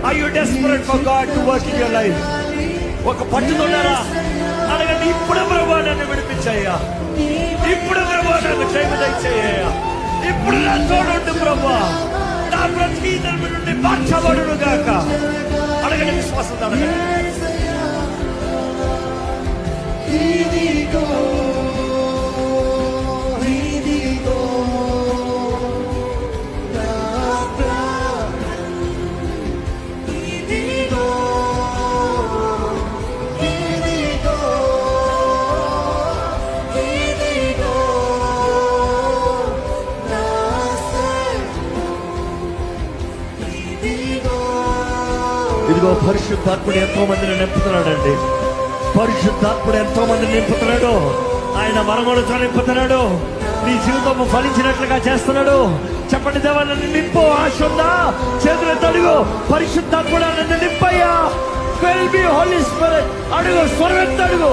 Are you desperate for God to work in your life? ఒక పట్టుదలరా అడగండి, ఇప్పుడు ప్రభువా నన్ను విడిపించయ్యా, ఇప్పుడు ప్రభువా నన్ను క్షేమ దయచేయ్యా, ఇప్పుడు నా తోడుండు ప్రభువా, నా ప్రతి ధర్మ నుండి మార్చబడును గాక. అడగండి, విశ్వాసంతో అడగండి. ఇదిగో పరిశుద్ధాత్ముడు ఎంతో మందిని నింపుతున్నాడండి. పరిశుద్ధాత్ముడు ఎంతో మందిని నింపుతున్నాడు. ఆయన వరములతో నింపుతున్నాడు. నీ జీవితం ఫలించినట్లుగా చేస్తున్నాడు. చెప్పండి, దేవా నన్ను నింపు. ఆశ ఉందా? చేతులు అడుగు. పరిశుద్ధాత్ముడు నన్ను నింపయ్యా. Fill me, Holy Spirit. అడుగు, స్వరమెత్తి అడుగు.